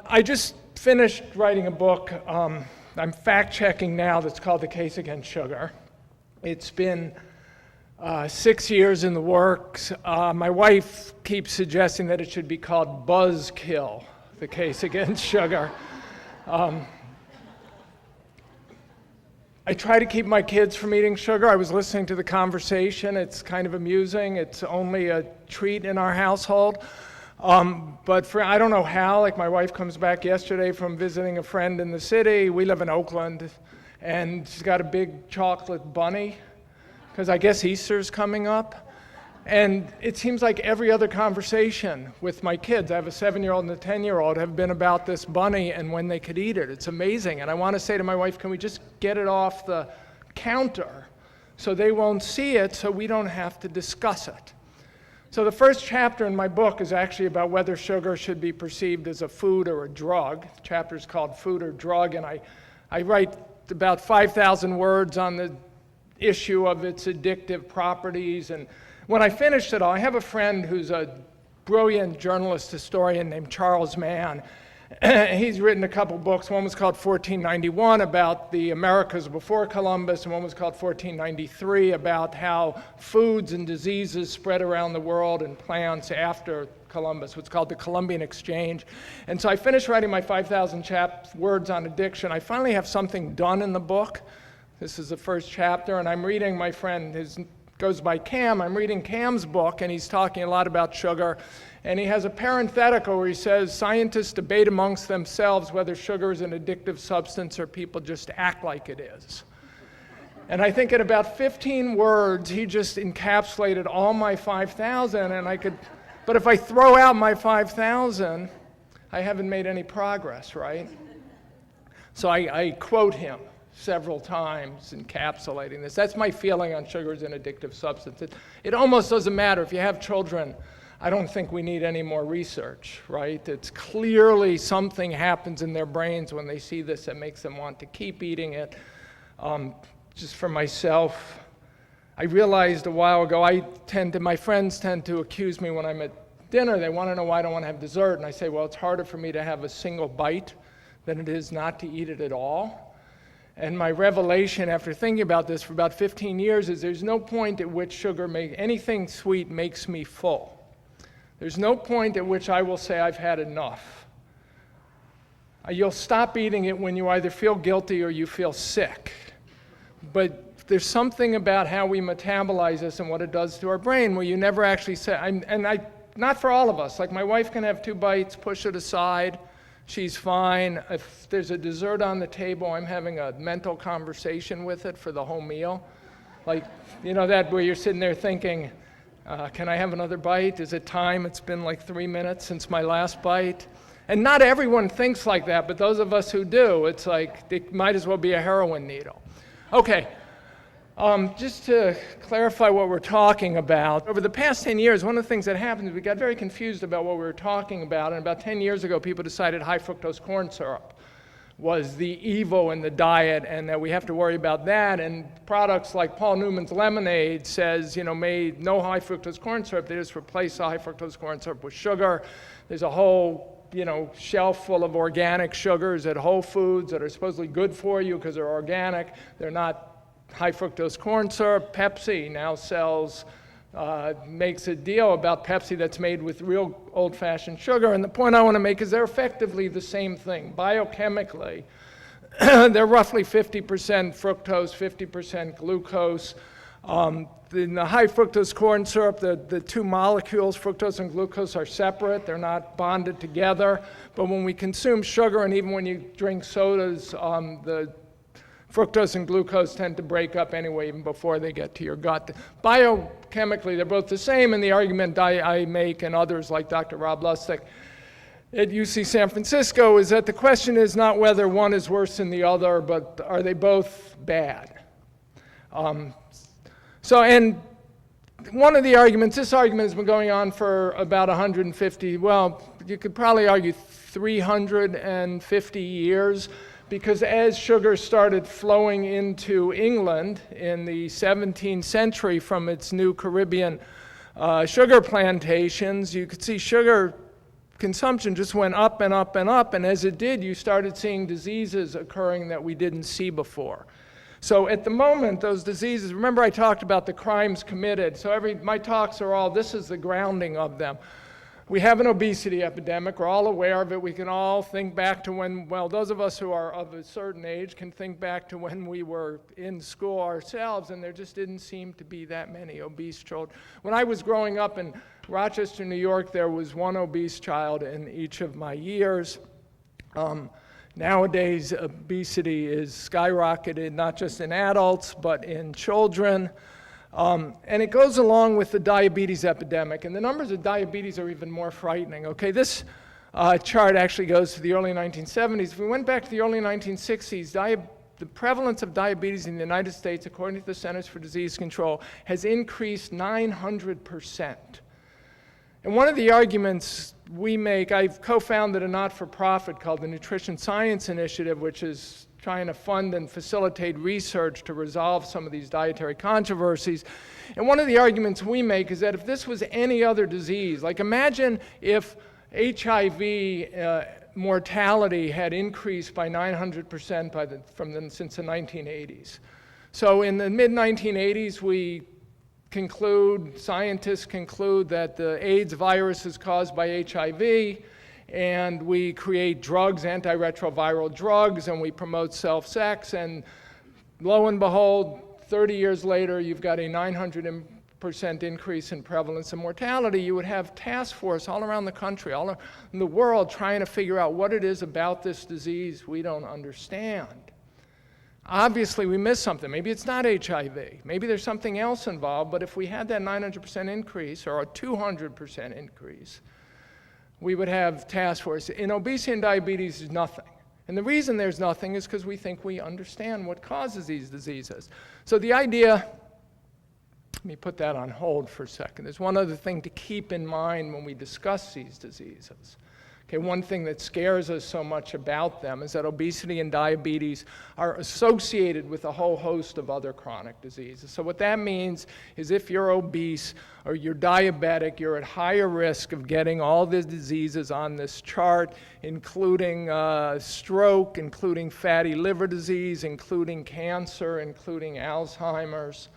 I just finished writing a book. I'm fact-checking now that's called The Case Against Sugar. It's been 6 years in the works. My wife keeps suggesting that it should be called Buzzkill, The Case Against Sugar. I try to keep my kids from eating sugar. I was listening to the conversation. It's kind of amusing. It's only a treat in our household. But I don't know how, like my wife comes back yesterday from visiting a friend in the city. We live in Oakland, and she's got a big chocolate bunny, because I guess Easter's coming up. And it seems like every other conversation with my kids, I have a 7-year-old and a 10-year-old, have been about this bunny and when they could eat it. It's amazing. And I want to say to my wife, can we just get it off the counter so they won't see it, so we don't have to discuss it? So the first chapter in my book is actually about whether sugar should be perceived as a food or a drug. The chapter is called Food or Drug, and I write about 5,000 words on the issue of its addictive properties. And when I finished it all, I have a friend who's a brilliant journalist historian named Charles Mann. He's written a couple books. One was called 1491 about the Americas before Columbus, and one was called 1493 about how foods and diseases spread around the world and plants after Columbus, what's called the Columbian Exchange. And so I finished writing my 5,000 words on addiction. I finally have something done in the book. This is the first chapter, and I'm reading my friend, his goes by Cam. I'm reading Cam's book, and he's talking a lot about sugar. And he has a parenthetical where he says, scientists debate amongst themselves whether sugar is an addictive substance or people just act like it is. And I think in about 15 words, he just encapsulated all my 5,000, but if I throw out my 5,000, I haven't made any progress, right? So I quote him several times encapsulating this. That's my feeling on sugar as an addictive substance. It almost doesn't matter. If you have children, I don't think we need any more research, right? It's clearly something happens in their brains when they see this that makes them want to keep eating it. Just for myself, I realized a while ago, my friends tend to accuse me when I'm at dinner. They want to know why I don't want to have dessert. And I say, well, it's harder for me to have a single bite than it is not to eat it at all. And my revelation after thinking about this for about 15 years is there's no point at which anything sweet makes me full. There's no point at which I will say I've had enough. You'll stop eating it when you either feel guilty or you feel sick. But there's something about how we metabolize this and what it does to our brain where you never actually say, not for all of us. Like my wife can have 2 bites, push it aside. She's fine. If there's a dessert on the table, I'm having a mental conversation with it for the whole meal. Like, you know that where you're sitting there thinking, can I have another bite? Is it time? It's been like 3 minutes since my last bite. And not everyone thinks like that, but those of us who do, it's like it might as well be a heroin needle. Okay. Just to clarify what we're talking about, over the past 10 years, one of the things that happened is we got very confused about what we were talking about, and about 10 years ago, people decided high fructose corn syrup was the evil in the diet, and that we have to worry about that, and products like Paul Newman's lemonade says, made no high fructose corn syrup, they just replace the high fructose corn syrup with sugar. There's a whole shelf full of organic sugars at Whole Foods that are supposedly good for you because they're organic. They're not high fructose corn syrup. Pepsi now makes a deal about Pepsi that's made with real old-fashioned sugar. And the point I want to make is they're effectively the same thing. Biochemically, they're roughly 50% fructose, 50% glucose. In the high fructose corn syrup, the 2 molecules, fructose and glucose, are separate. They're not bonded together. But when we consume sugar, and even when you drink sodas, the fructose and glucose tend to break up anyway, even before they get to your gut. Biochemically, they're both the same, and the argument I make and others like Dr. Rob Lustig at UC San Francisco is that the question is not whether one is worse than the other, but are they both bad? And one of the arguments, this argument has been going on for about 150, well, you could probably argue 350 years, because as sugar started flowing into England in the 17th century from its new Caribbean sugar plantations, you could see sugar consumption just went up and up and up, and as it did, you started seeing diseases occurring that we didn't see before. So at the moment, those diseases, remember I talked about the crimes committed, so my talks are all, this is the grounding of them. We have an obesity epidemic, we're all aware of it, we can all think back to when, well, those of us who are of a certain age can think back to when we were in school ourselves, and there just didn't seem to be that many obese children. When I was growing up in Rochester, New York, there was one obese child in each of my years. Nowadays, obesity is skyrocketed, not just in adults, but in children. And it goes along with the diabetes epidemic. And the numbers of diabetes are even more frightening. Okay, this chart actually goes to the early 1970s. If we went back to the early 1960s, the prevalence of diabetes in the United States, according to the Centers for Disease Control, has increased 900%. And one of the arguments we make, I've co-founded a not-for-profit called the Nutrition Science Initiative, which is trying to fund and facilitate research to resolve some of these dietary controversies. And one of the arguments we make is that if this was any other disease, like imagine if HIV mortality had increased by 900% since the 1980s. So in the mid-1980s, scientists conclude that the AIDS virus is caused by HIV, and we create drugs, antiretroviral drugs, and we promote self-sex, and lo and behold, 30 years later, you've got a 900% increase in prevalence and mortality. You would have task force all around the country, all around the world, trying to figure out what it is about this disease we don't understand. Obviously, we missed something. Maybe it's not HIV. Maybe there's something else involved, but if we had that 900% increase or a 200% increase, we would have task force. In obesity and diabetes, there's nothing. And the reason there's nothing is because we think we understand what causes these diseases. So the idea, let me put that on hold for a second. There's one other thing to keep in mind when we discuss these diseases. Okay, one thing that scares us so much about them is that obesity and diabetes are associated with a whole host of other chronic diseases. So what that means is if you're obese or you're diabetic, you're at higher risk of getting all the diseases on this chart, including stroke, including fatty liver disease, including cancer, including Alzheimer's.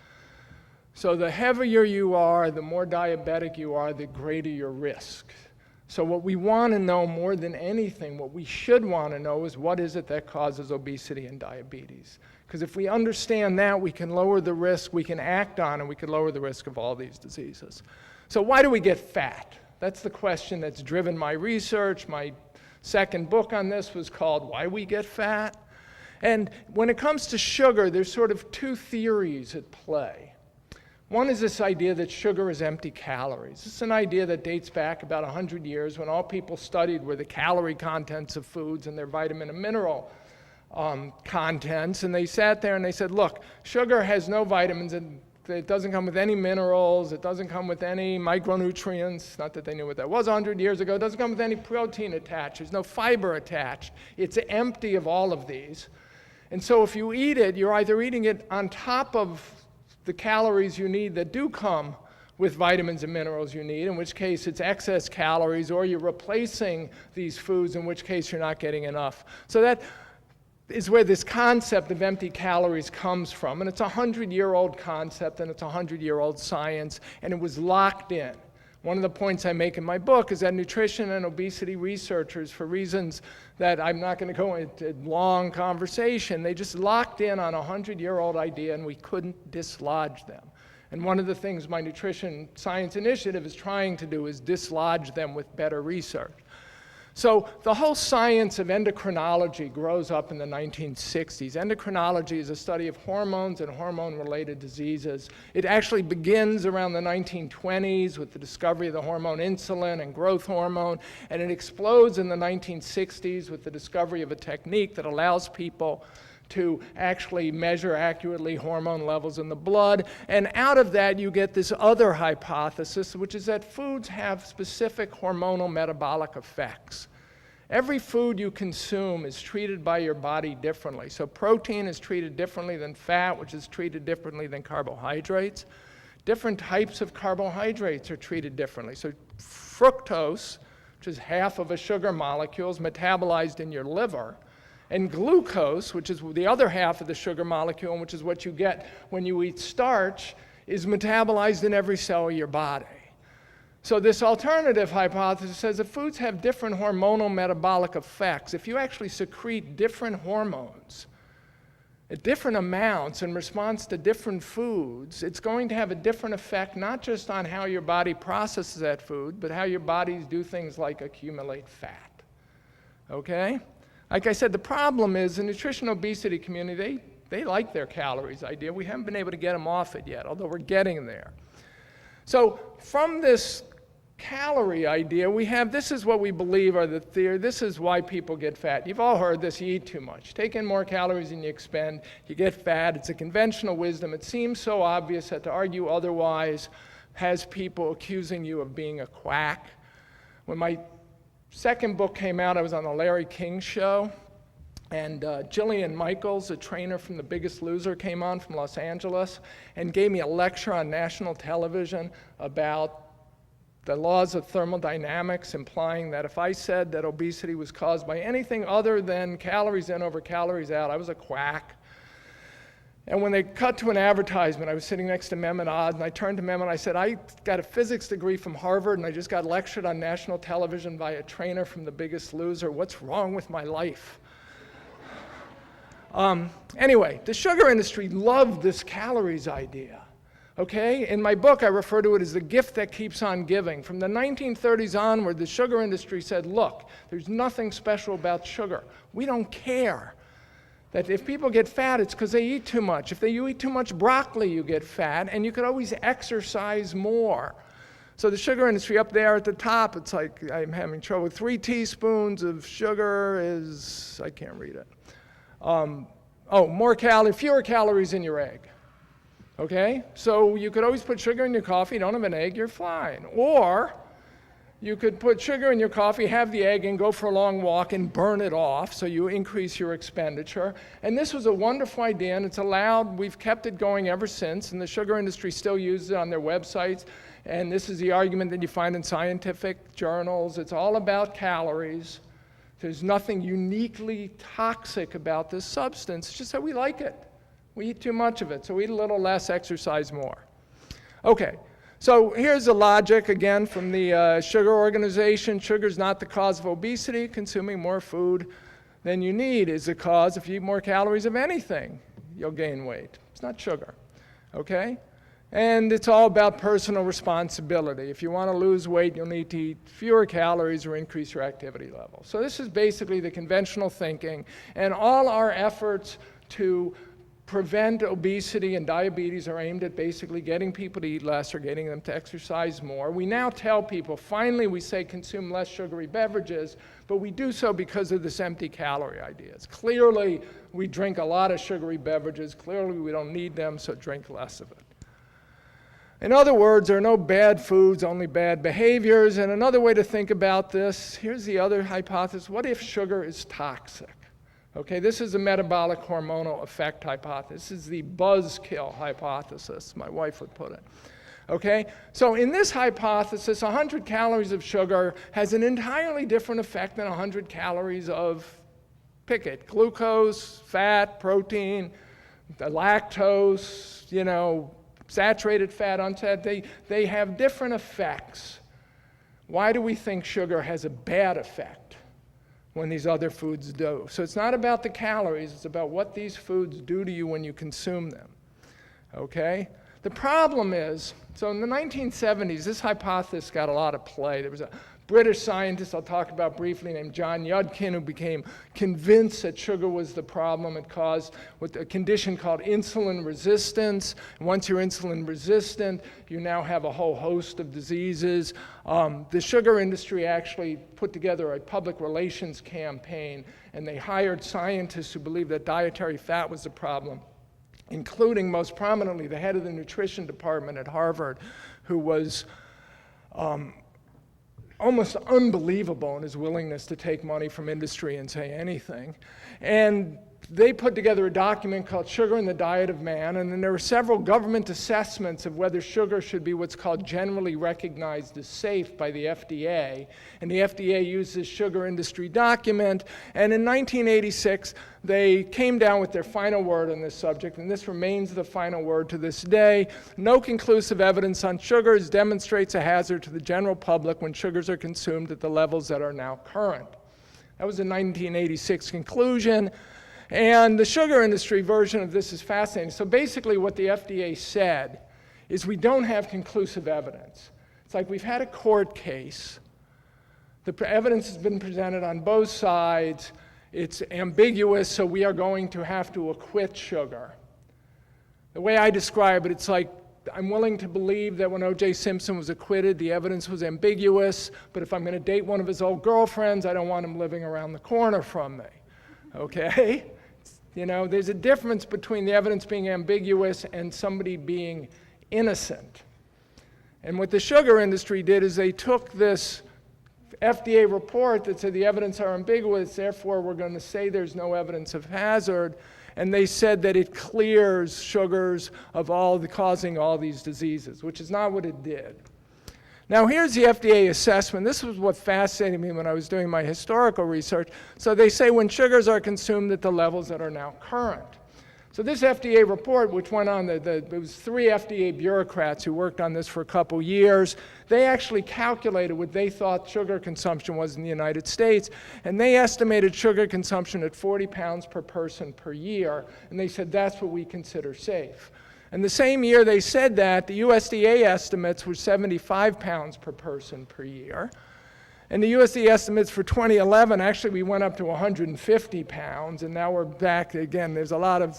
So the heavier you are, the more diabetic you are, the greater your risk. So what we want to know more than anything, what we should want to know is what is it that causes obesity and diabetes? Because if we understand that, we can lower the risk, we can act on, and we can lower the risk of all these diseases. So why do we get fat? That's the question that's driven my research. My second book on this was called Why We Get Fat. And when it comes to sugar, there's sort of two theories at play. One is this idea that sugar is empty calories. It's an idea that dates back about 100 years when all people studied were the calorie contents of foods and their vitamin and mineral contents. And they sat there and they said, look, sugar has no vitamins, and it doesn't come with any minerals, it doesn't come with any micronutrients, not that they knew what that was 100 years ago, it doesn't come with any protein attached, there's no fiber attached. It's empty of all of these. And so if you eat it, you're either eating it on top of the calories you need that do come with vitamins and minerals you need, in which case it's excess calories, or you're replacing these foods, in which case you're not getting enough. So that is where this concept of empty calories comes from. And it's a 100-year-old concept, and it's a 100-year-old science, and it was locked in. One of the points I make in my book is that nutrition and obesity researchers, for reasons that I'm not going to go into long conversation, they just locked in on a 100-year-old idea, and we couldn't dislodge them. And one of the things my Nutrition Science Initiative is trying to do is dislodge them with better research. So the whole science of endocrinology grows up in the 1960s. Endocrinology is a study of hormones and hormone-related diseases. It actually begins around the 1920s with the discovery of the hormone insulin and growth hormone, and it explodes in the 1960s with the discovery of a technique that allows people to actually measure accurately hormone levels in the blood. And out of that, you get this other hypothesis, which is that foods have specific hormonal metabolic effects. Every food you consume is treated by your body differently. So protein is treated differently than fat, which is treated differently than carbohydrates. Different types of carbohydrates are treated differently. So fructose which is half of a sugar molecule, is metabolized in your liver. And glucose, which is the other half of the sugar molecule, and which is what you get when you eat starch, is metabolized in every cell of your body. So this alternative hypothesis says that foods have different hormonal metabolic effects. If you actually secrete different hormones at different amounts in response to different foods, it's going to have a different effect, not just on how your body processes that food, but how your bodies do things like accumulate fat. Okay? Like I said, the problem is the nutrition obesity community, they like their calories idea. We haven't been able to get them off it yet, although we're getting there. So from this calorie idea, we have, this is what we believe are the theory, this is why people get fat. You've all heard this, you eat too much. Take in more calories than you expend, you get fat. It's a conventional wisdom. It seems so obvious that to argue otherwise has people accusing you of being a quack. When my second book came out, I was on the Larry King show, and Jillian Michaels, a trainer from The Biggest Loser, came on from Los Angeles and gave me a lecture on national television about the laws of thermodynamics, implying that if I said that obesity was caused by anything other than calories in over calories out, I was a quack. And when they cut to an advertisement, I was sitting next to Mehmet Oz, and I turned to Mehmet and I said, I got a physics degree from Harvard, and I just got lectured on national television by a trainer from The Biggest Loser. What's wrong with my life? Anyway, the sugar industry loved this calories idea. Okay? In my book, I refer to it as the gift that keeps on giving. From the 1930s onward, the sugar industry said, look, there's nothing special about sugar. We don't care. That if people get fat, it's because they eat too much. If you eat too much broccoli, you get fat, and you could always exercise more. So the sugar industry up there at the top, it's like I'm having trouble. 3 teaspoons of sugar is, I can't read it. Fewer calories in your egg. Okay? So you could always put sugar in your coffee, you don't have an egg, you're fine. Or you could put sugar in your coffee, have the egg, and go for a long walk and burn it off, so you increase your expenditure. And this was a wonderful idea, and it's allowed, we've kept it going ever since, and the sugar industry still uses it on their websites. And this is the argument that you find in scientific journals. It's all about calories. There's nothing uniquely toxic about this substance. It's just that we like it. We eat too much of it, so eat a little less, exercise more. Okay, so here's the logic, again, from the Sugar Organization. Sugar's not the cause of obesity. Consuming more food than you need is the cause. If you eat more calories of anything, you'll gain weight. It's not sugar, okay? And it's all about personal responsibility. If you want to lose weight, you'll need to eat fewer calories or increase your activity level. So this is basically the conventional thinking, and all our efforts to prevent obesity and diabetes are aimed at basically getting people to eat less or getting them to exercise more. We now tell people, finally we say consume less sugary beverages, but we do so because of this empty calorie ideas. Clearly we drink a lot of sugary beverages, clearly we don't need them, so drink less of it. In other words, there are no bad foods, only bad behaviors. And another way to think about this, here's the other hypothesis. What if sugar is toxic? Okay, this is the metabolic hormonal effect hypothesis. This is the buzzkill hypothesis, my wife would put it. Okay, so in this hypothesis, 100 calories of sugar has an entirely different effect than 100 calories of, pick it, glucose, fat, protein, the lactose, saturated fat, unsaturated, they have different effects. Why do we think sugar has a bad effect when these other foods do? So it's not about the calories, it's about what these foods do to you when you consume them, okay? The problem is, so in the 1970s, this hypothesis got a lot of play. There was a British scientist I'll talk about briefly named John Yudkin who became convinced that sugar was the problem. It caused a condition called insulin resistance. And once you're insulin resistant, you now have a whole host of diseases. The sugar industry actually put together a public relations campaign, and they hired scientists who believed that dietary fat was the problem, including most prominently the head of the nutrition department at Harvard, who was almost unbelievable in his willingness to take money from industry and say anything. And they put together a document called Sugar in the Diet of Man, and then there were several government assessments of whether sugar should be what's called generally recognized as safe by the FDA. And the FDA used this sugar industry document, and in 1986, they came down with their final word on this subject, and this remains the final word to this day. No conclusive evidence on sugars demonstrates a hazard to the general public when sugars are consumed at the levels that are now current. That was a 1986 conclusion. And the sugar industry version of this is fascinating. So basically what the FDA said is we don't have conclusive evidence. It's like we've had a court case. The evidence has been presented on both sides. It's ambiguous, so we are going to have to acquit sugar. The way I describe it, it's like I'm willing to believe that when O.J. Simpson was acquitted, the evidence was ambiguous, but if I'm going to date one of his old girlfriends, I don't want him living around the corner from me. Okay? You know, there's a difference between the evidence being ambiguous and somebody being innocent. And what the sugar industry did is they took this FDA report that said the evidence are ambiguous, therefore we're going to say there's no evidence of hazard, and they said that it clears sugars of causing all these diseases, which is not what it did. Now here's the FDA assessment. This was what fascinated me when I was doing my historical research. So they say when sugars are consumed at the levels that are now current. So this FDA report, which went on, it was 3 FDA bureaucrats who worked on this for a couple years. They actually calculated what they thought sugar consumption was in the United States, and they estimated sugar consumption at 40 pounds per person per year, and they said that's what we consider safe. And the same year they said that, the USDA estimates were 75 pounds per person per year. And the USDA estimates for 2011, actually we went up to 150 pounds, and now we're back again. There's a lot of,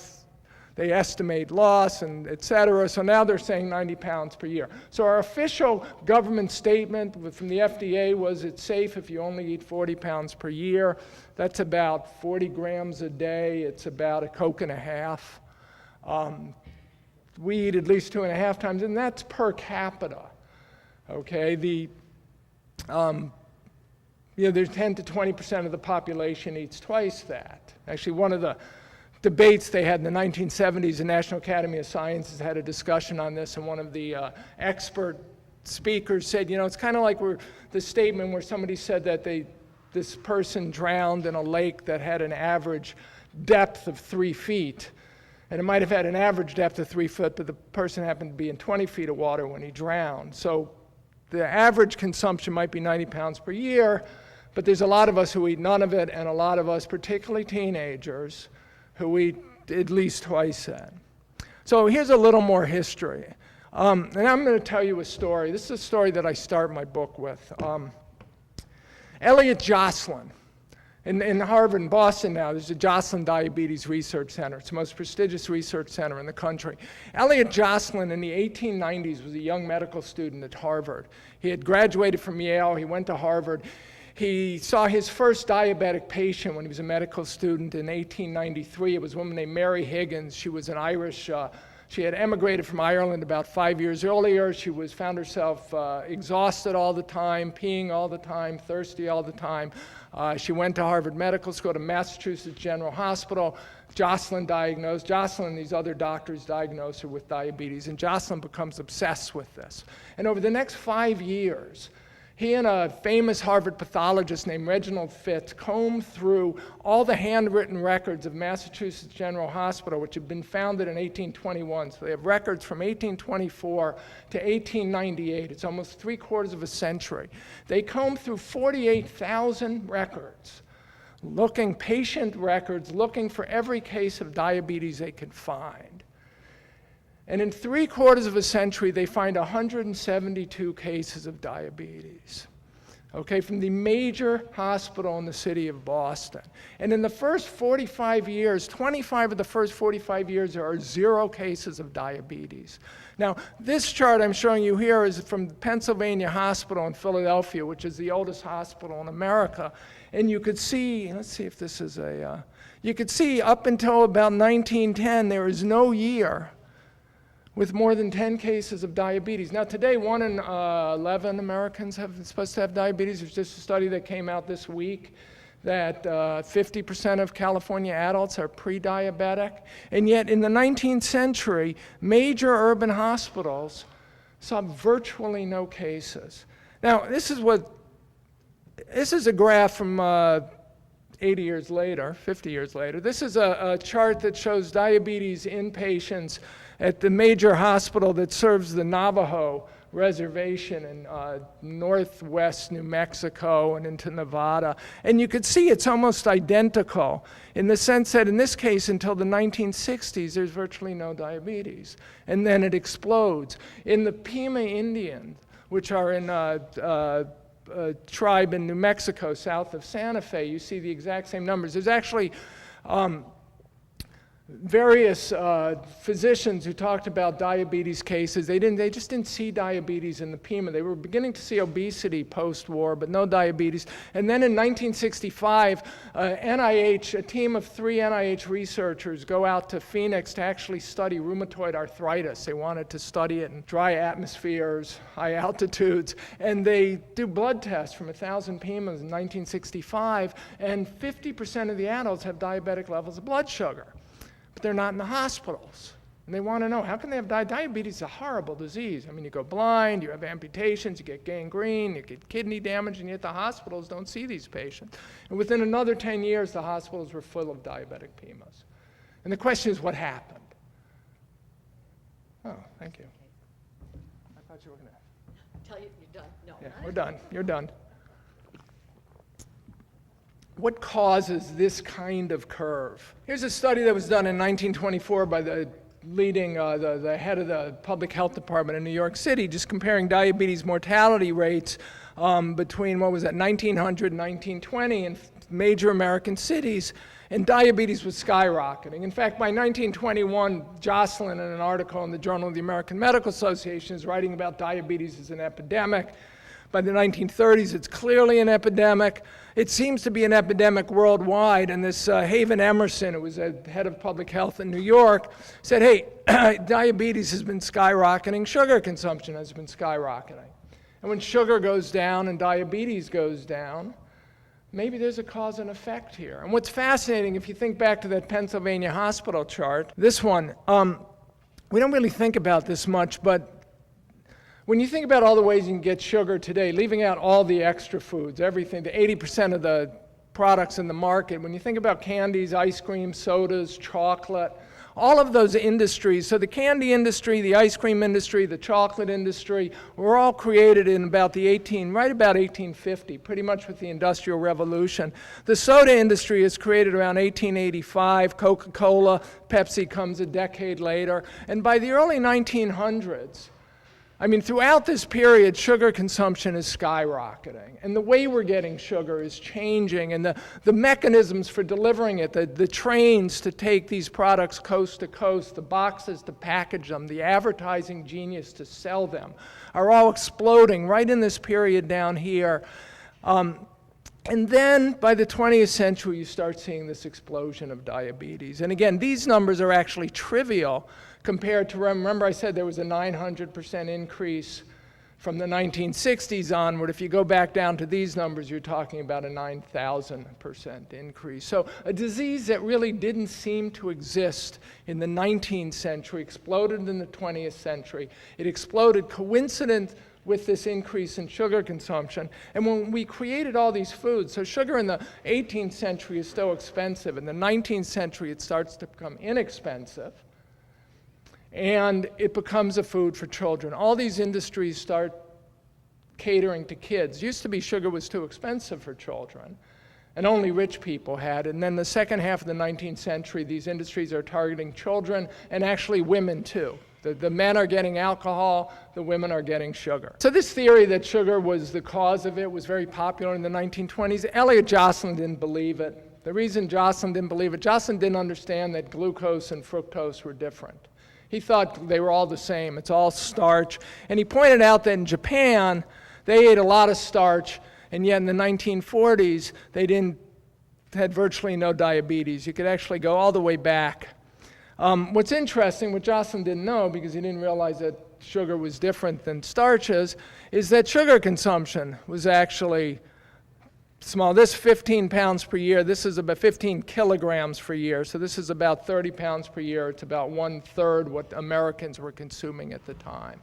they estimate loss and et cetera, so now they're saying 90 pounds per year. So our official government statement from the FDA was it's safe if you only eat 40 pounds per year. That's about 40 grams a day. It's about a Coke and a half. We eat at least 2.5 times, and that's per capita. Okay, there's 10 to 20% of the population eats twice that. Actually, one of the debates they had in the 1970s, the National Academy of Sciences had a discussion on this, and one of the expert speakers said, you know, it's kind of like the statement where somebody said that this person drowned in a lake that had an average depth of 3 feet. And it might have had an average depth of 3 foot, but the person happened to be in 20 feet of water when he drowned. So the average consumption might be 90 pounds per year, but there's a lot of us who eat none of it, and a lot of us, particularly teenagers, who eat at least twice that. So here's a little more history. And I'm going to tell you a story. This is a story that I start my book with. Elliot Joslin. In Harvard and Boston now, there's the Joslin Diabetes Research Center. It's the most prestigious research center in the country. Elliot Joslin in the 1890s was a young medical student at Harvard. He had graduated from Yale. He went to Harvard. He saw his first diabetic patient when he was a medical student in 1893. It was a woman named Mary Higgins. She was an Irish, she had emigrated from Ireland about 5 years earlier. She found herself exhausted all the time, peeing all the time, thirsty all the time. She went to Harvard Medical School, to Massachusetts General Hospital. Joslin and these other doctors diagnosed her with diabetes, and Joslin becomes obsessed with this. And over the next 5 years, he and a famous Harvard pathologist named Reginald Fitz combed through all the handwritten records of Massachusetts General Hospital, which had been founded in 1821. So they have records from 1824 to 1898. It's almost 3/4 of a century. They combed through 48,000 records, patient records, looking for every case of diabetes they could find. And in 3/4 of a century, they find 172 cases of diabetes, okay, from the major hospital in the city of Boston. And in the first 45 years, 25 of the first 45 years, there are 0 cases of diabetes. Now, this chart I'm showing you here is from Pennsylvania Hospital in Philadelphia, which is the oldest hospital in America. And you could see, let's see if this is you could see up until about 1910, there is no year with more than 10 cases of diabetes. Now today, 1 in 11 Americans are supposed to have diabetes. There's just a study that came out this week that 50% of California adults are pre-diabetic. And yet in the 19th century, major urban hospitals saw virtually no cases. Now, this is a graph from 80 years later, 50 years later. This is a chart that shows diabetes inpatients at the major hospital that serves the Navajo reservation in northwest New Mexico and into Nevada. And you could see it's almost identical in the sense that in this case, until the 1960s, there's virtually no diabetes. And then it explodes. In the Pima Indians, which are in a tribe in New Mexico, south of Santa Fe, you see the exact same numbers. There's actually various physicians who talked about diabetes cases. They just didn't see diabetes in the Pima. They were beginning to see obesity post-war, but no diabetes. And then in 1965, NIH, a team of 3 NIH researchers go out to Phoenix to actually study rheumatoid arthritis. They wanted to study it in dry atmospheres, high altitudes, and they do blood tests from 1,000 Pimas in 1965, and 50% of the adults have diabetic levels of blood sugar. But they're not in the hospitals. And they want to know, how can they have diabetes? Is a horrible disease. I mean, you go blind, you have amputations, you get gangrene, you get kidney damage, and yet the hospitals don't see these patients. And within another 10 years, the hospitals were full of diabetic Pimas. And the question is, what happened? Oh, thank you. I thought you were going to... Tell you you're done. No. Yeah, we're done. You're done. What causes this kind of curve? Here's a study that was done in 1924 by the leading, the head of the public health department in New York City, just comparing diabetes mortality rates between, 1900 and 1920 in major American cities, and diabetes was skyrocketing. In fact, by 1921, Jocelyn, in an article in the Journal of the American Medical Association, is writing about diabetes as an epidemic. By the 1930s, it's clearly an epidemic. It seems to be an epidemic worldwide, and this Haven Emerson, who was a head of public health in New York, said, hey, diabetes has been skyrocketing, sugar consumption has been skyrocketing. And when sugar goes down and diabetes goes down, maybe there's a cause and effect here. And what's fascinating, if you think back to that Pennsylvania hospital chart, this one, we don't really think about this much, but when you think about all the ways you can get sugar today, leaving out all the extra foods, everything, the 80% of the products in the market, when you think about candies, ice cream, sodas, chocolate, all of those industries, so the candy industry, the ice cream industry, the chocolate industry, were all created in about right about 1850, pretty much with the Industrial Revolution. The soda industry is created around 1885, Coca-Cola, Pepsi comes a decade later, and by the early 1900s, I mean, throughout this period, sugar consumption is skyrocketing, and the way we're getting sugar is changing, and the mechanisms for delivering it, the trains to take these products coast to coast, the boxes to package them, the advertising genius to sell them, are all exploding right in this period down here. And then by the 20th century, you start seeing this explosion of diabetes. And again, these numbers are actually trivial compared to, remember I said there was a 900% increase from the 1960s onward. If you go back down to these numbers, you're talking about a 9,000% increase. So a disease that really didn't seem to exist in the 19th century exploded in the 20th century. It exploded coincident with this increase in sugar consumption. And when we created all these foods, so sugar in the 18th century is still expensive. In the 19th century, it starts to become inexpensive, and it becomes a food for children. All these industries start catering to kids. Used to be sugar was too expensive for children, and only rich people had it. And then the second half of the 19th century, these industries are targeting children and actually women too. The men are getting alcohol, the women are getting sugar. So this theory that sugar was the cause of it was very popular in the 1920s. Elliot Jocelyn didn't believe it. The reason Jocelyn didn't believe it, Jocelyn didn't understand that glucose and fructose were different. He thought they were all the same. It's all starch. And he pointed out that in Japan, they ate a lot of starch, and yet in the 1940s, they had virtually no diabetes. You could actually go all the way back. What's interesting, what Jocelyn didn't know, because he didn't realize that sugar was different than starches, is that sugar consumption was actually small. This 15 pounds per year. This is about 15 kilograms per year. So this is about 30 pounds per year. It's about 1/3 what Americans were consuming at the time.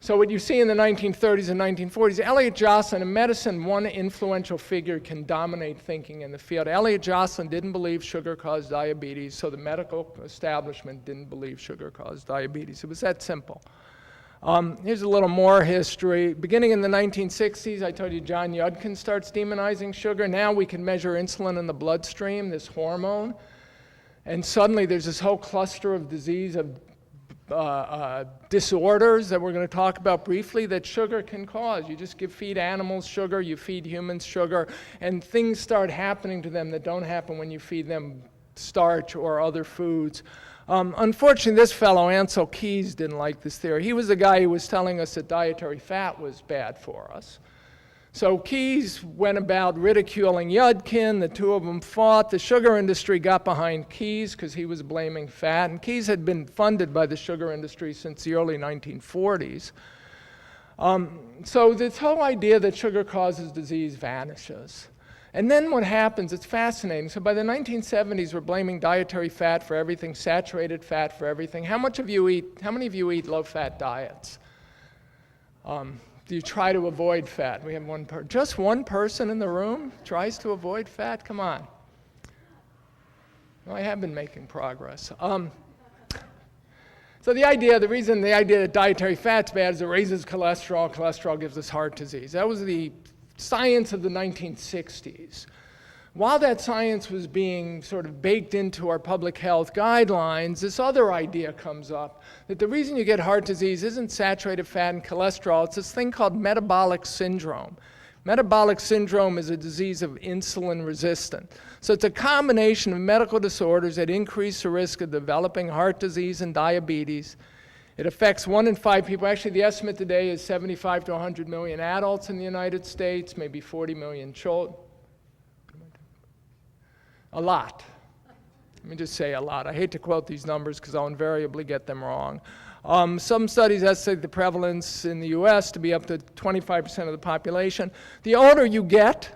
So what you see in the 1930s and 1940s, Elliot Jocelyn, in medicine, one influential figure can dominate thinking in the field. Elliot Jocelyn didn't believe sugar caused diabetes, so the medical establishment didn't believe sugar caused diabetes. It was that simple. Here's a little more history. Beginning in the 1960s, I told you John Yudkin starts demonizing sugar. Now we can measure insulin in the bloodstream, this hormone, and suddenly there's this whole cluster of disease of disorders that we're going to talk about briefly that sugar can cause. You just feed animals sugar, you feed humans sugar, and things start happening to them that don't happen when you feed them starch or other foods. Unfortunately, this fellow, Ansel Keys, didn't like this theory. He was the guy who was telling us that dietary fat was bad for us. So Keys went about ridiculing Yudkin. The two of them fought. The sugar industry got behind Keys because he was blaming fat. And Keys had been funded by the sugar industry since the early 1940s. So this whole idea that sugar causes disease vanishes. And then what happens, it's fascinating. So by the 1970s, we're blaming dietary fat for everything, saturated fat for everything. How many of you eat low-fat diets? Do you try to avoid fat? We have just one person in the room tries to avoid fat? Come on. Well, I have been making progress. So the reason the idea that dietary fat's bad is it raises cholesterol. Cholesterol gives us heart disease. That was the science of the 1960s. While that science was being sort of baked into our public health guidelines, this other idea comes up, that the reason you get heart disease isn't saturated fat and cholesterol, it's this thing called metabolic syndrome. Metabolic syndrome is a disease of insulin resistance. So it's a combination of medical disorders that increase the risk of developing heart disease and diabetes. It affects 1 in 5 people. Actually, the estimate today is 75 to 100 million adults in the United States, maybe 40 million children. A lot. Let me just say a lot. I hate to quote these numbers because I'll invariably get them wrong. Some studies estimate the prevalence in the US to be up to 25% of the population. The older you get,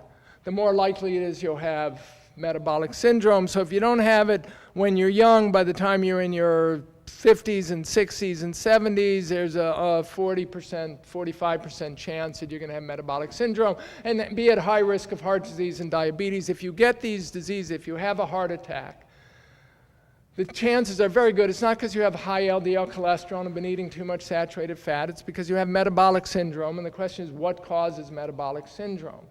the more likely it is you'll have metabolic syndrome. So if you don't have it when you're young, by the time you're in your 50s and 60s and 70s, there's a 40%, 45% chance that you're going to have metabolic syndrome and be at high risk of heart disease and diabetes. If you get these diseases, if you have a heart attack, the chances are very good. It's not because you have high LDL cholesterol and have been eating too much saturated fat. It's because you have metabolic syndrome. And the question is, what causes metabolic syndrome?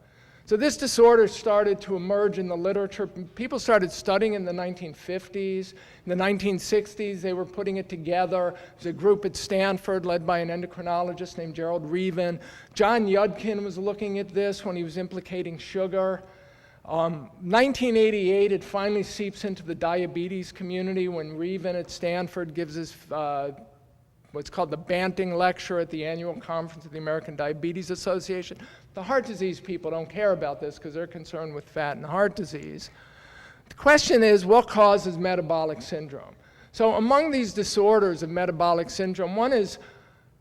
So this disorder started to emerge in the literature. People started studying in the 1950s. In the 1960s, they were putting it together. There's a group at Stanford led by an endocrinologist named Gerald Reaven. John Yudkin was looking at this when he was implicating sugar. 1988, it finally seeps into the diabetes community when Reaven at Stanford gives his what's called the Banting Lecture at the annual conference of the American Diabetes Association. The heart disease people don't care about this because they're concerned with fat and heart disease. The question is, what causes metabolic syndrome? So among these disorders of metabolic syndrome, one is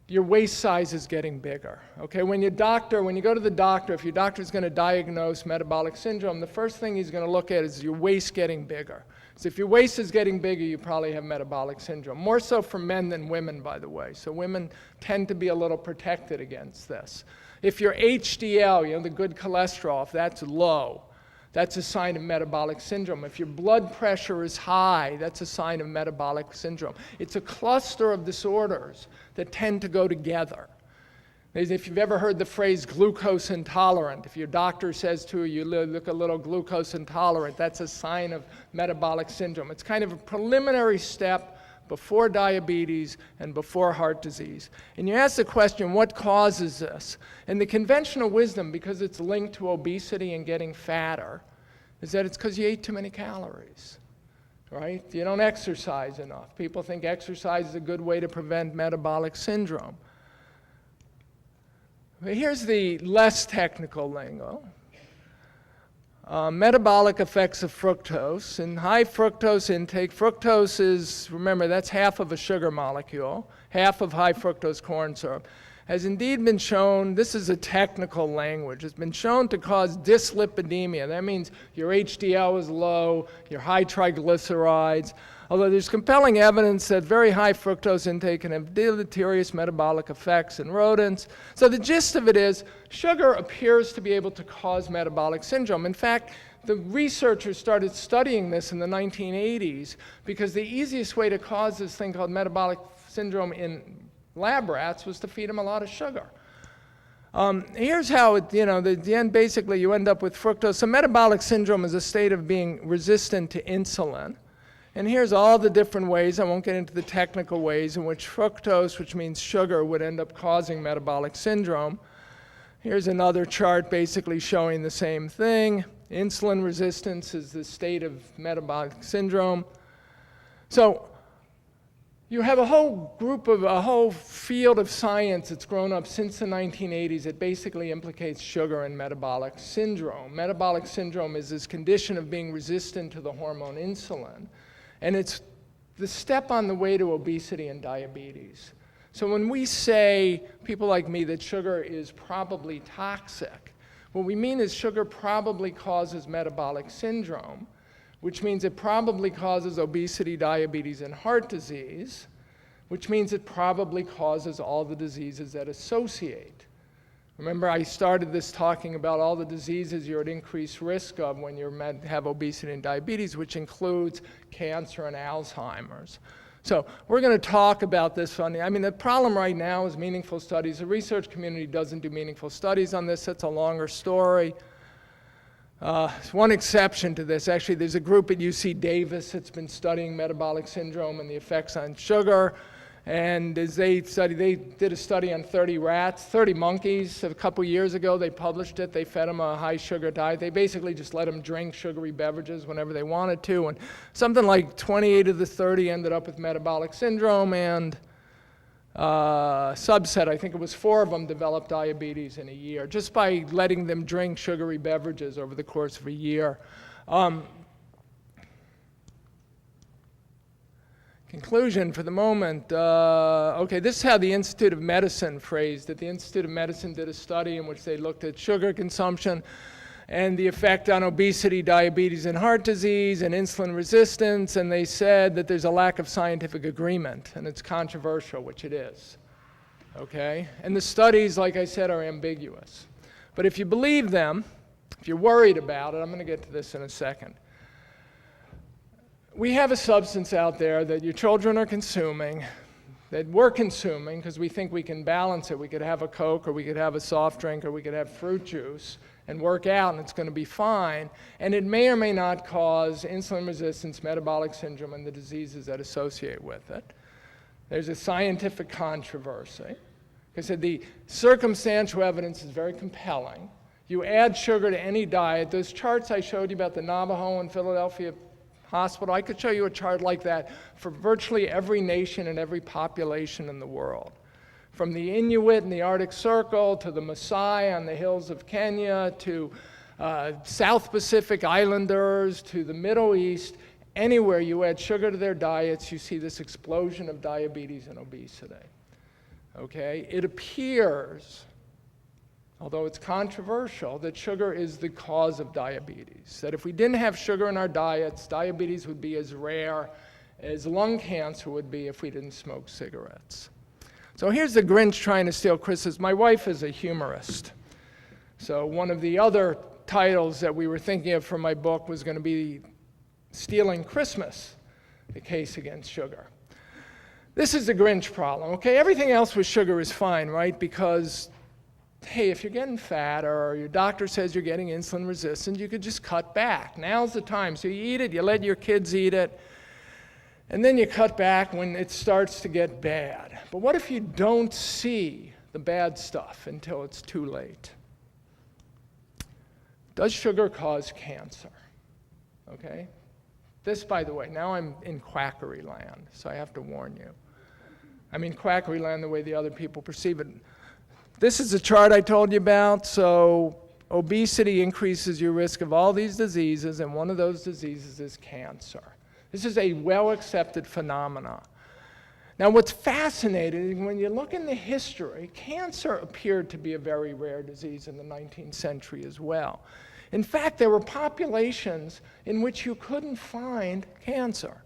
your waist size is getting bigger. Okay, when you go to the doctor, if your doctor is going to diagnose metabolic syndrome, the first thing he's going to look at is your waist getting bigger. So if your waist is getting bigger, you probably have metabolic syndrome. More so for men than women, by the way. So women tend to be a little protected against this. If your HDL, the good cholesterol, if that's low, that's a sign of metabolic syndrome. If your blood pressure is high, that's a sign of metabolic syndrome. It's a cluster of disorders that tend to go together. If you've ever heard the phrase glucose intolerant, if your doctor says to you, you look a little glucose intolerant, that's a sign of metabolic syndrome. It's kind of a preliminary step before diabetes and before heart disease. And you ask the question, what causes this? And the conventional wisdom, because it's linked to obesity and getting fatter, is that it's because you ate too many calories, right? You don't exercise enough. People think exercise is a good way to prevent metabolic syndrome. But here's the less technical lingo. Metabolic effects of fructose. In high fructose intake, fructose is, remember, that's half of a sugar molecule, half of high fructose corn syrup. has indeed been shown, this is a technical language, it's been shown to cause dyslipidemia. That means your HDL is low, your high triglycerides, although there's compelling evidence that very high fructose intake can have deleterious metabolic effects in rodents. So the gist of it is, sugar appears to be able to cause metabolic syndrome. In fact, the researchers started studying this in the 1980s because the easiest way to cause this thing called metabolic syndrome in lab rats was to feed them a lot of sugar. Here's how at the end basically you end up with fructose. So metabolic syndrome is a state of being resistant to insulin. And here's all the different ways, I won't get into the technical ways, in which fructose, which means sugar, would end up causing metabolic syndrome. Here's another chart basically showing the same thing. Insulin resistance is the state of metabolic syndrome. So you have a whole field of science that's grown up since the 1980s that basically implicates sugar and metabolic syndrome. Metabolic syndrome is this condition of being resistant to the hormone insulin. And it's the step on the way to obesity and diabetes. So when we say, people like me, that sugar is probably toxic, what we mean is sugar probably causes metabolic syndrome, which means it probably causes obesity, diabetes, and heart disease, which means it probably causes all the diseases that associate. Remember, I started this talking about all the diseases you're at increased risk of when you have obesity and diabetes, which includes cancer and Alzheimer's. So we're going to talk about this. The problem right now is meaningful studies. The research community doesn't do meaningful studies on this. That's a longer story. There's one exception to this. Actually, there's a group at UC Davis that's been studying metabolic syndrome and the effects on sugar. And as they did a study on 30 rats, 30 monkeys a couple years ago. They published it. They fed them a high sugar diet. They basically just let them drink sugary beverages whenever they wanted to. And something like 28 of the 30 ended up with metabolic syndrome, and subset, I think it was 4 of them, developed diabetes in a year, just by letting them drink sugary beverages over the course of a year. Conclusion for the moment. Okay, this is how the Institute of Medicine phrased it. The Institute of Medicine did a study in which they looked at sugar consumption and the effect on obesity, diabetes, and heart disease, and insulin resistance, and they said that there's a lack of scientific agreement, and it's controversial, which it is. Okay? And the studies, like I said, are ambiguous. But if you believe them, if you're worried about it, I'm going to get to this in a second. We have a substance out there that your children are consuming, that we're consuming because we think we can balance it. We could have a Coke, or we could have a soft drink, or we could have fruit juice and work out, and it's going to be fine. And it may or may not cause insulin resistance, metabolic syndrome, and the diseases that associate with it. There's a scientific controversy. Like I said, the circumstantial evidence is very compelling. You add sugar to any diet. Those charts I showed you about the Navajo and Philadelphia Hospital, I could show you a chart like that for virtually every nation and every population in the world. From the Inuit in the Arctic Circle, to the Maasai on the hills of Kenya, to South Pacific Islanders, to the Middle East, anywhere you add sugar to their diets, you see this explosion of diabetes and obesity. Okay? It appears, although it's controversial, that sugar is the cause of diabetes. That if we didn't have sugar in our diets, diabetes would be as rare as lung cancer would be if we didn't smoke cigarettes. So here's the Grinch trying to steal Christmas. My wife is a humorist. So one of the other titles that we were thinking of for my book was going to be Stealing Christmas, the case against sugar. This is the Grinch problem, okay? Everything else with sugar is fine, right? Because hey, if you're getting fat or your doctor says you're getting insulin resistant, you could just cut back. Now's the time. So you eat it, you let your kids eat it, and then you cut back when it starts to get bad. But what if you don't see the bad stuff until it's too late? Does sugar cause cancer? Okay? This, by the way, now I'm in quackery land, so I have to warn you. I mean quackery land the way the other people perceive it. This is a chart I told you about. So obesity increases your risk of all these diseases, and one of those diseases is cancer. This is a well-accepted phenomenon. Now, what's fascinating, when you look in the history, cancer appeared to be a very rare disease in the 19th century as well. In fact, there were populations in which you couldn't find cancer.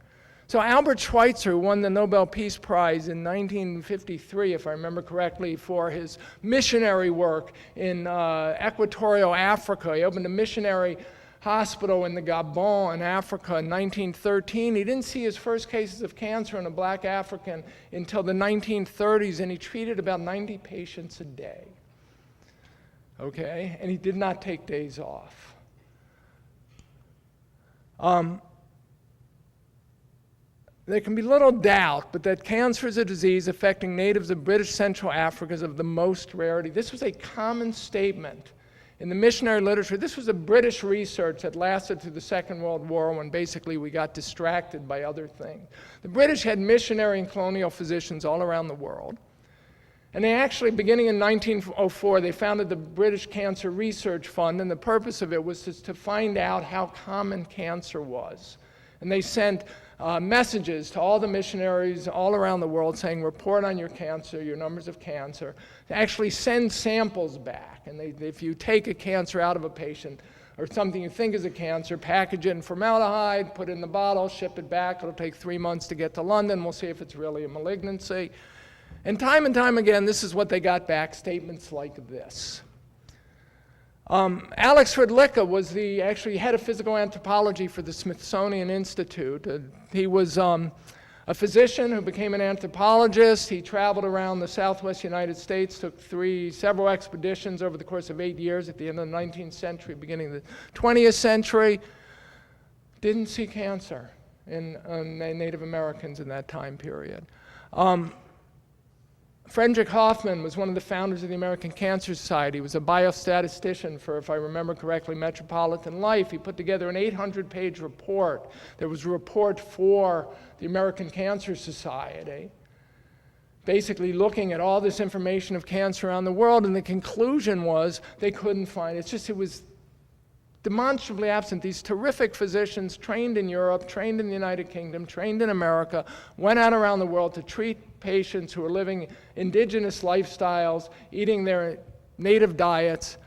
So Albert Schweitzer, who won the Nobel Peace Prize in 1953, if I remember correctly, for his missionary work in equatorial Africa. He opened a missionary hospital in the Gabon in Africa in 1913. He didn't see his first cases of cancer in a black African until the 1930s, and he treated about 90 patients a day. Okay? And he did not take days off. There can be little doubt, but that cancer is a disease affecting natives of British Central Africa is of the most rarity. This was a common statement in the missionary literature. This was a British research that lasted through the Second World War, when basically we got distracted by other things. The British had missionary and colonial physicians all around the world. And they actually, beginning in 1904, they founded the British Cancer Research Fund, and the purpose of it was to find out how common cancer was. And they sent messages to all the missionaries all around the world saying, report on your cancer, your numbers of cancer. They actually send samples back. And if you take a cancer out of a patient or something you think is a cancer, package it in formaldehyde, put it in the bottle, ship it back. It'll take 3 months to get to London. We'll see if it's really a malignancy. And time again, this is what they got back, statements like this. Alex Fredlicka was the actually head of physical anthropology for the Smithsonian Institute. He was a physician who became an anthropologist. He traveled around the southwest United States, took several expeditions over the course of 8 years at the end of the 19th century, beginning of the 20th century. Didn't see cancer in Native Americans in that time period. Frederick Hoffman was one of the founders of the American Cancer Society. He was a biostatistician for, if I remember correctly, Metropolitan Life. He put together an 800-page report. There was a report for the American Cancer Society, basically looking at all this information of cancer around the world, and the conclusion was they couldn't find it. It was demonstrably absent. These terrific physicians trained in Europe, trained in the United Kingdom, trained in America, went out around the world to treat patients who were living indigenous lifestyles, eating their native diets.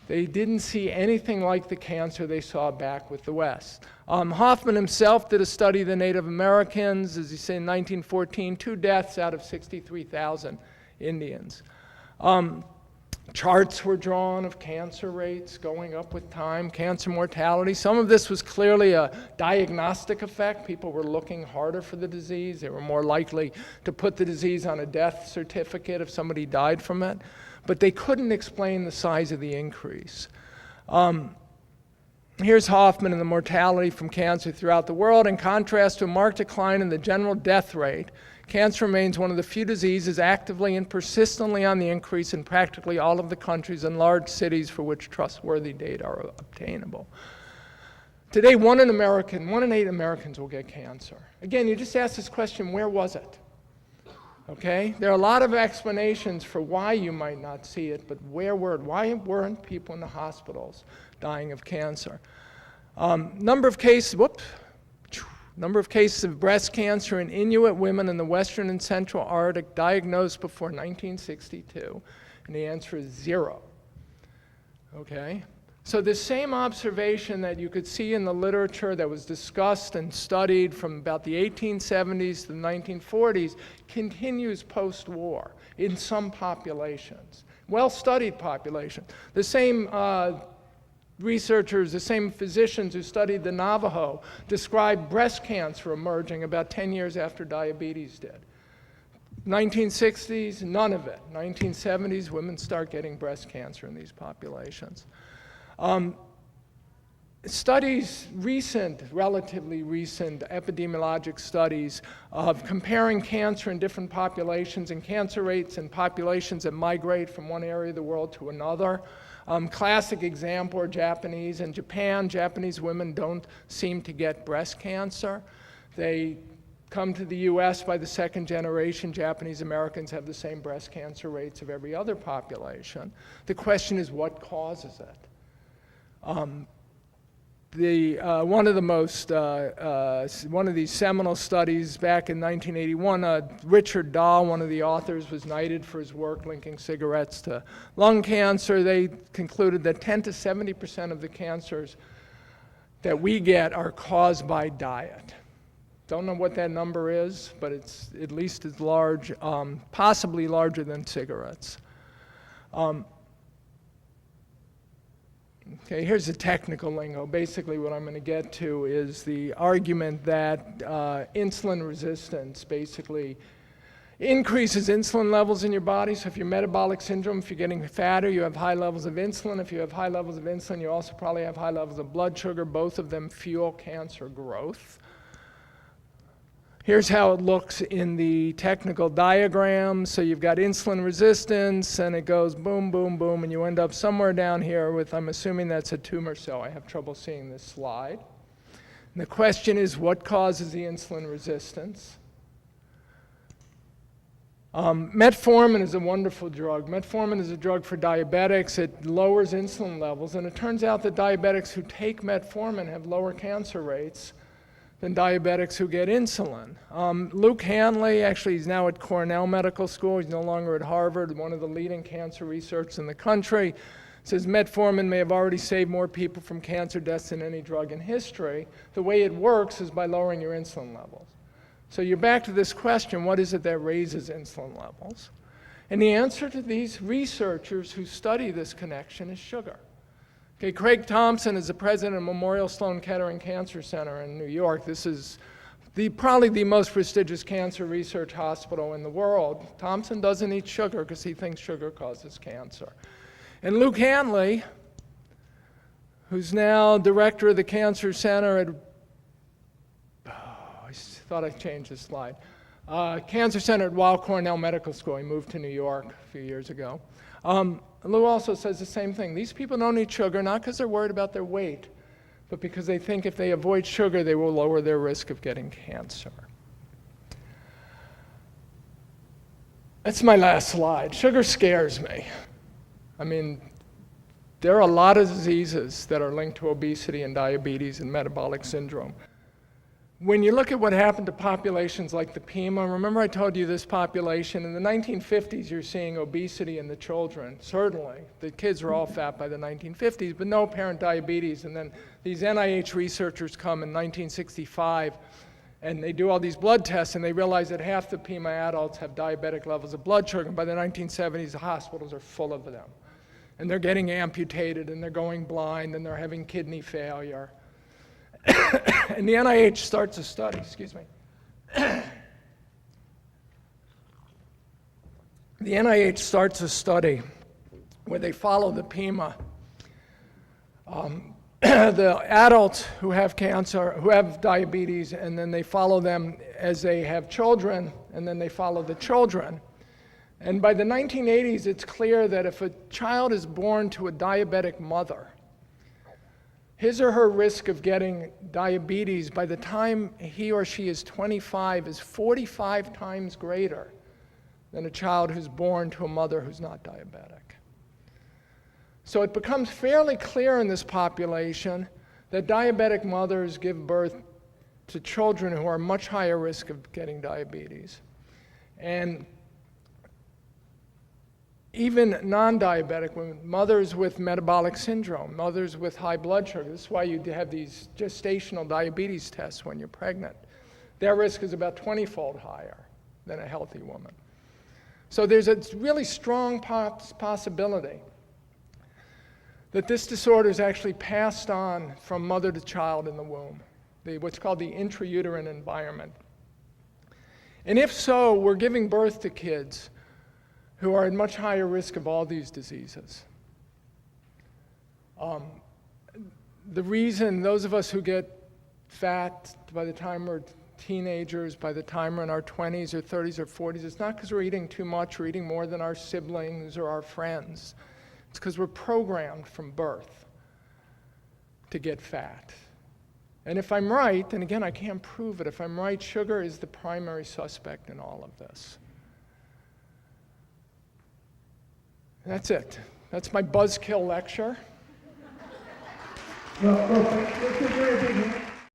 They didn't see anything like the cancer they saw back with the West. Hoffman himself did a study of the Native Americans, as he said, in 1914, 2 deaths out of 63,000 Indians. Charts were drawn of cancer rates going up with time, cancer mortality. Some of this was clearly a diagnostic effect. People were looking harder for the disease. They were more likely to put the disease on a death certificate if somebody died from it. But they couldn't explain the size of the increase. Here's Hoffman and the mortality from cancer throughout the world. In contrast to a marked decline in the general death rate, cancer remains one of the few diseases actively and persistently on the increase in practically all of the countries and large cities for which trustworthy data are obtainable. Today, 1 in 8 Americans will get cancer. Again, you just ask this question, where was it? Okay? There are a lot of explanations for why you might not see it, but why weren't people in the hospitals dying of cancer? Number of cases of breast cancer in Inuit women in the Western and Central Arctic diagnosed before 1962, and the answer is 0. Okay? So the same observation that you could see in the literature that was discussed and studied from about the 1870s to the 1940s continues post-war in some populations, well-studied populations. The same researchers, the same physicians who studied the Navajo described breast cancer emerging about 10 years after diabetes did. 1960s, none of it. 1970s, women start getting breast cancer in these populations. Relatively recent epidemiologic studies of comparing cancer in different populations and cancer rates in populations that migrate from one area of the world to another. Classic example are Japanese. In Japan, Japanese women don't seem to get breast cancer. They come to the US by the second generation. Japanese Americans have the same breast cancer rates of every other population. The question is, what causes it? one of these seminal studies back in 1981, Richard Dahl, one of the authors, was knighted for his work linking cigarettes to lung cancer. They concluded that 10 to 70% of the cancers that we get are caused by diet. Don't know what that number is, but it's at least as large, possibly larger than cigarettes. Okay, here's the technical lingo. Basically what I'm going to get to is the argument that insulin resistance basically increases insulin levels in your body. So if you're metabolic syndrome, if you're getting fatter, you have high levels of insulin. If you have high levels of insulin, you also probably have high levels of blood sugar. Both of them fuel cancer growth. Here's how it looks in the technical diagram. So you've got insulin resistance, and it goes boom, boom, boom, and you end up somewhere down here with, I'm assuming that's a tumor cell. I have trouble seeing this slide. And the question is, what causes the insulin resistance? Metformin is a wonderful drug. Metformin is a drug for diabetics. It lowers insulin levels, and it turns out that diabetics who take metformin have lower cancer rates than diabetics who get insulin. Luke Hanley, actually he's now at Cornell Medical School, he's no longer at Harvard, one of the leading cancer researchers in the country, says metformin may have already saved more people from cancer deaths than any drug in history. The way it works is by lowering your insulin levels. So you're back to this question, what is it that raises insulin levels? And the answer to these researchers who study this connection is sugar. Okay, Craig Thompson is the president of Memorial Sloan Kettering Cancer Center in New York. This is probably the most prestigious cancer research hospital in the world. Thompson doesn't eat sugar because he thinks sugar causes cancer. And Luke Hanley, who's now director of the cancer center at, I thought I changed the slide, cancer center at Weill Cornell Medical School. He moved to New York a few years ago. Lou also says the same thing. These people don't eat sugar, not because they're worried about their weight, but because they think if they avoid sugar, they will lower their risk of getting cancer. That's my last slide. Sugar scares me. I mean, there are a lot of diseases that are linked to obesity and diabetes and metabolic syndrome. When you look at what happened to populations like the Pima, remember I told you this population, in the 1950s you're seeing obesity in the children, certainly. The kids were all fat by the 1950s, but no apparent diabetes. And then these NIH researchers come in 1965 and they do all these blood tests and they realize that half the Pima adults have diabetic levels of blood sugar. And by the 1970s, the hospitals are full of them. And they're getting amputated and they're going blind and they're having kidney failure. And the NIH starts a study, the NIH starts a study where they follow the Pima, the adults who have cancer, who have diabetes, and then they follow them as they have children, and then they follow the children. And by the 1980s, it's clear that if a child is born to a diabetic mother, his or her risk of getting diabetes by the time he or she is 25 is 45 times greater than a child who's born to a mother who's not diabetic. So it becomes fairly clear in this population that diabetic mothers give birth to children who are much higher risk of getting diabetes. And even non-diabetic women, mothers with metabolic syndrome, mothers with high blood sugar, this is why you have these gestational diabetes tests when you're pregnant. Their risk is about 20-fold higher than a healthy woman. So there's a really strong possibility that this disorder is actually passed on from mother to child in the womb, what's called the intrauterine environment. And if so, we're giving birth to kids who are at much higher risk of all these diseases. The reason those of us who get fat by the time we're teenagers, by the time we're in our 20s or 30s or 40s, it's not because we're eating too much or eating more than our siblings or our friends. It's because we're programmed from birth to get fat. And if I'm right, and again, I can't prove it, if I'm right, sugar is the primary suspect in all of this. That's it. That's my buzzkill lecture. Well, let's give Gary a big hand.